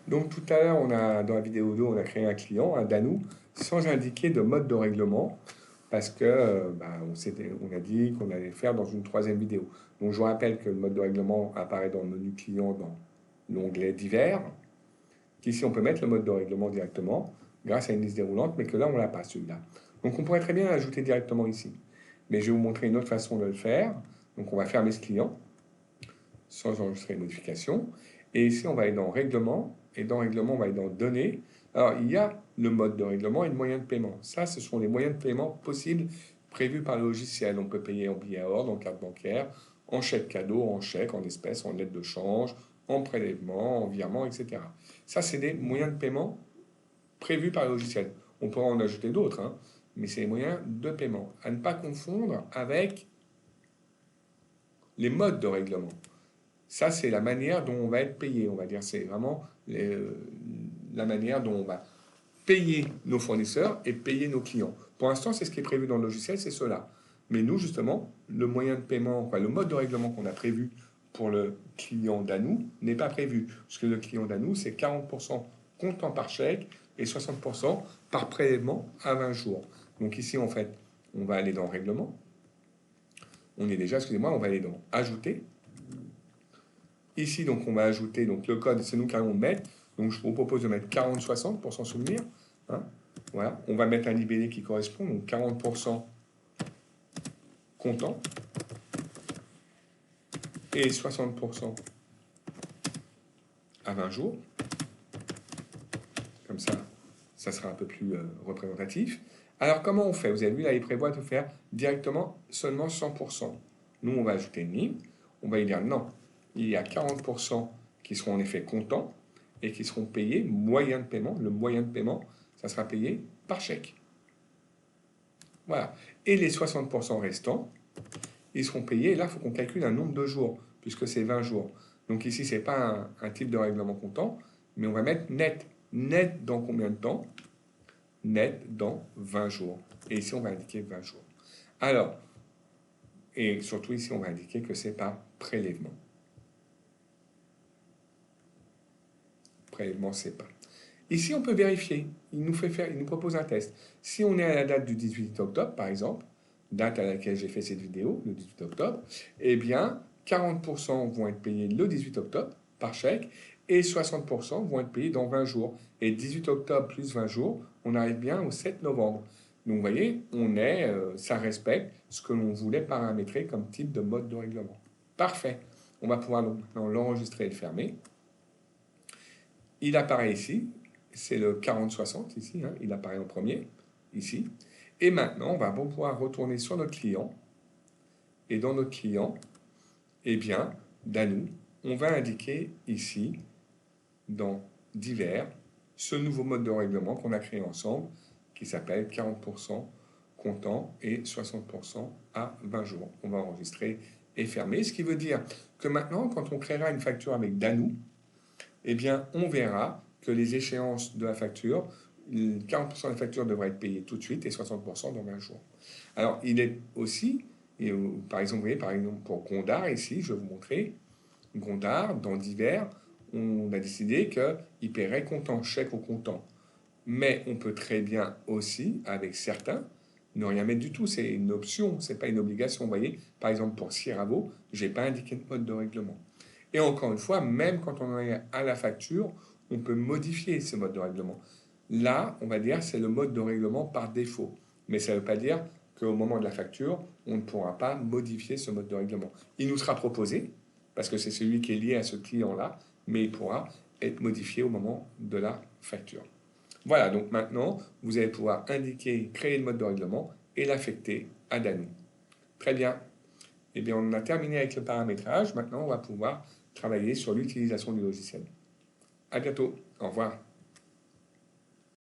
Donc tout à l'heure, dans la vidéo 2, on a créé un client, un Danou, sans indiquer de mode de règlement, parce que on a dit qu'on allait le faire dans une troisième vidéo. Donc je vous rappelle que le mode de règlement apparaît dans le menu client dans l'onglet divers, qu'ici on peut mettre le mode de règlement directement grâce à une liste déroulante, mais que là on l'a pas celui-là. Donc on pourrait très bien l'ajouter directement ici. Mais je vais vous montrer une autre façon de le faire. Donc on va fermer ce client sans enregistrer les modifications. Et ici, on va aller dans Règlement. Et dans Règlement, on va aller dans Données. Alors, il y a le mode de règlement et le moyen de paiement. Ça, ce sont les moyens de paiement possibles prévus par le logiciel. On peut payer en billet à ordre, en carte bancaire, en chèque cadeau, en chèque, en espèces, en lettre de change, en prélèvement, en virement, etc. Ça, c'est des moyens de paiement prévus par le logiciel. On pourra en ajouter d'autres, hein, mais c'est les moyens de paiement. À ne pas confondre avec les modes de règlement. Ça, c'est la manière dont on va être payé, on va dire. C'est vraiment la manière dont on va payer nos fournisseurs et payer nos clients. Pour l'instant, c'est ce qui est prévu dans le logiciel, c'est cela. Mais nous, justement, le moyen de paiement, enfin, le mode de règlement qu'on a prévu pour le client d'Anou n'est pas prévu. Parce que le client d'Anou, c'est 40% comptant par chèque et 60% par prélèvement à 20 jours. Donc ici, en fait, on va aller dans Règlement. On est déjà, excusez-moi, on va aller dans Ajouter. Ici, donc, on va ajouter donc, le code, c'est nous qui allons le mettre. Donc, je vous propose de mettre 40-60 pour s'en souvenir. Hein. Voilà. On va mettre un libellé qui correspond, donc 40% comptant et 60% à 20 jours. Comme ça sera un peu plus représentatif. Alors, comment on fait? Vous avez vu, là, il prévoit de faire directement seulement 100%. Nous, on va ajouter une ligne. On va y dire non. Il y a 40% qui seront en effet comptants et qui seront payés moyen de paiement. Le moyen de paiement, ça sera payé par chèque. Voilà. Et les 60% restants, ils seront payés. Et là, il faut qu'on calcule un nombre de jours, puisque c'est 20 jours. Donc ici, ce n'est pas un type de règlement comptant, mais on va mettre net. Net dans combien de temps? Net dans 20 jours. Et ici, on va indiquer 20 jours. Alors, et surtout ici, on va indiquer que c'est par prélèvement. Prélèvement, c'est pas. Ici, on peut vérifier. Il nous propose un test. Si on est à la date du 18 octobre, par exemple, date à laquelle j'ai fait cette vidéo, le 18 octobre, eh bien, 40% vont être payés le 18 octobre par chèque et 60% vont être payés dans 20 jours. Et 18 octobre plus 20 jours, on arrive bien au 7 novembre. Donc, vous voyez, ça respecte ce que l'on voulait paramétrer comme type de mode de règlement. Parfait. On va pouvoir maintenant l'enregistrer et le fermer. Il apparaît ici, c'est le 40-60 ici, hein, il apparaît en premier, ici. Et maintenant, on va pouvoir retourner sur notre client. Et dans notre client, eh bien, Danou, on va indiquer ici, dans Divers, ce nouveau mode de règlement qu'on a créé ensemble, qui s'appelle 40% comptant et 60% à 20 jours. On va enregistrer et fermer, ce qui veut dire que maintenant, quand on créera une facture avec Danou, eh bien, on verra que les échéances de la facture, 40% de la facture devrait être payée tout de suite et 60% dans 20 jours. Alors, il est aussi, par exemple, vous voyez, par exemple, pour Gondard, ici, je vais vous montrer, Gondard, dans Divers, on a décidé qu'il paierait comptant, chèque au comptant. Mais on peut très bien aussi, avec certains, ne rien mettre du tout. C'est une option, c'est pas une obligation. Vous voyez, par exemple, pour Siravo, je n'ai pas indiqué de mode de règlement. Et encore une fois, même quand on est à la facture, on peut modifier ce mode de règlement. Là, on va dire, c'est le mode de règlement par défaut. Mais ça ne veut pas dire qu'au moment de la facture, on ne pourra pas modifier ce mode de règlement. Il nous sera proposé, parce que c'est celui qui est lié à ce client-là, mais il pourra être modifié au moment de la facture. Voilà, donc maintenant, vous allez pouvoir indiquer, créer le mode de règlement et l'affecter à Danou. Très bien. Eh bien, on a terminé avec le paramétrage. Maintenant, on va pouvoir travailler sur l'utilisation du logiciel. À bientôt. Au revoir.